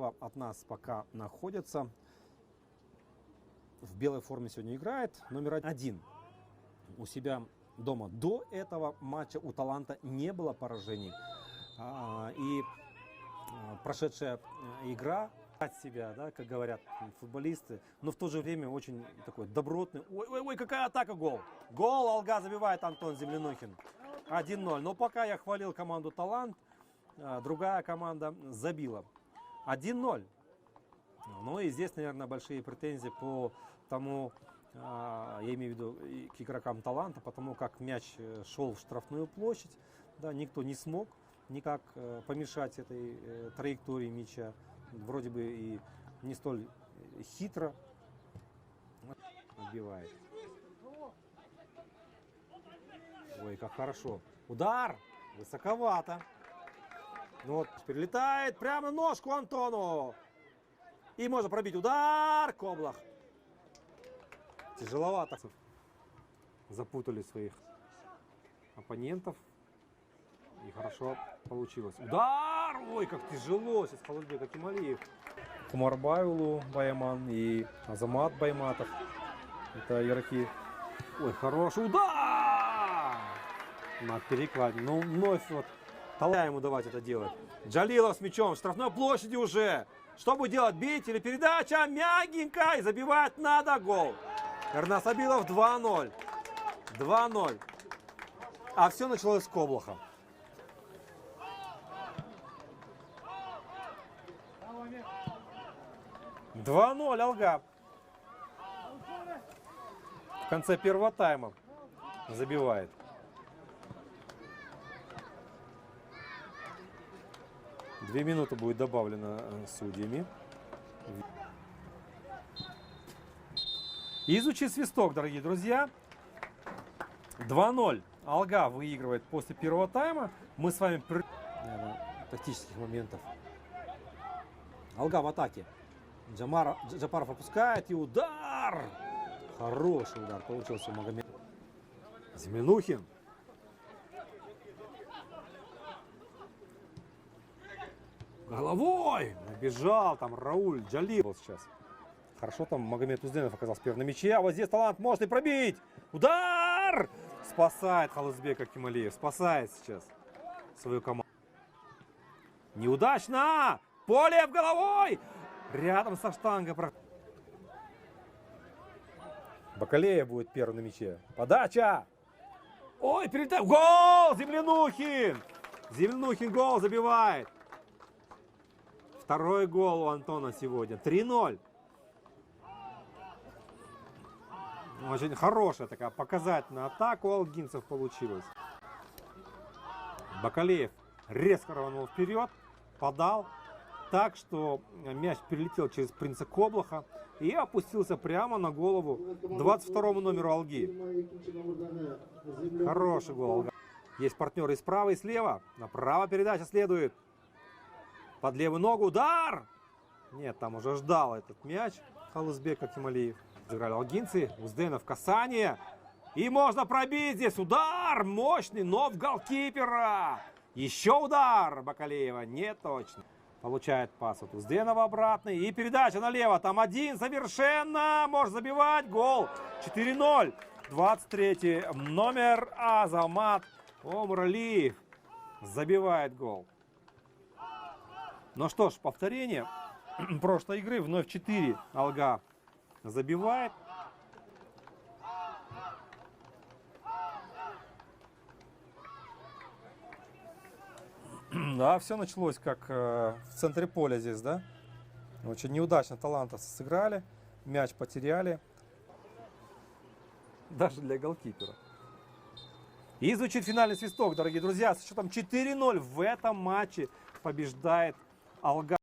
справа от нас пока находится. В белой форме сегодня играет номер 1 у себя дома. До этого матча у Таланта не было поражений. И прошедшая игра от себя, да, как говорят футболисты, но в то же время очень такой добротный. Ой, какая атака, гол! Гол Алга забивает Антон Землянухин. 1-0. Но пока я хвалил команду Талант, другая команда забила. 1-0. Ну и здесь, наверное, большие претензии по тому, я имею в виду к игрокам Таланта, потому как мяч шел в штрафную площадь. Да, никто не смог никак помешать этой траектории мяча. Вроде бы и не столь хитро отбивает. Ой, как хорошо. Удар! Высоковато. Ну вот, теперь летает прямо на ножку Антону. И можно пробить. Удар! Коблах. Тяжеловато. Запутали своих оппонентов. И хорошо получилось. Удар! Ой, как тяжело сейчас Халузбек Акималиев. Кумарбайлу Байман и Азамат Байматов. Это игроки. Ой, хороший удар! На перекладине. Ну, вновь вот. Талай ему давать это делать. Джалилов с мячом в штрафной площади уже. Что будет делать? Бить или передача? Мягенько. И забивать надо гол. Эрнас Абилов 2-0. 2-0. А все началось с Коблаха. 2-0 Алга. В конце первого тайма забивает. Две минуты будет добавлено судьями. И звучит свисток, дорогие друзья. 2-0. Алга выигрывает после первого тайма. Мы с вами... Тактических моментов. Алга в атаке. Джапаров опускает и удар. Хороший удар получился у Магомеда. Землянухин. Головой! Набежал там Рауль Джалил сейчас. Хорошо там Магомед Узденов оказался первым на мяче. А вот здесь Талант может и пробить. Удар! Спасает Халузбек Акималиев. Спасает сейчас свою команду. Неудачно! Полев головой! Рядом со штангой. Бакалеев будет первым на мяче. Подача! Ой, перелетает. Гол! Землянухин! Землянухин гол забивает. Второй гол у Антона сегодня. 3-0. Очень хорошая такая показательная атака у алгинцев получилась. Бакалеев резко рванул вперед. Подал. Так что мяч перелетел через принца Коблаха и опустился прямо на голову 22-му номеру Алги. Хороший гол Алга. Есть партнеры и справа, и слева. Направо передача следует. Под левую ногу удар! Нет, там уже ждал этот мяч Халузбек Акималиев. Сыграли алгинцы. Узденов касание. И можно пробить здесь. Удар мощный, но в голкипера. Еще удар Бакалеева. Не точно. Получает пас от Узденова обратный. И передача налево. Там один совершенно. Может забивать. Гол. 4-0. 23-й номер Азамат Омралиев забивает гол. Ну что ж, повторение прошлой игры. Вновь 4 Алга забивает. Да, все началось как в центре поля здесь, да. Очень неудачно талантов сыграли. Мяч потеряли. Даже для голкипера. И звучит финальный свисток, дорогие друзья. С счетом 4-0 в этом матче побеждает Алга.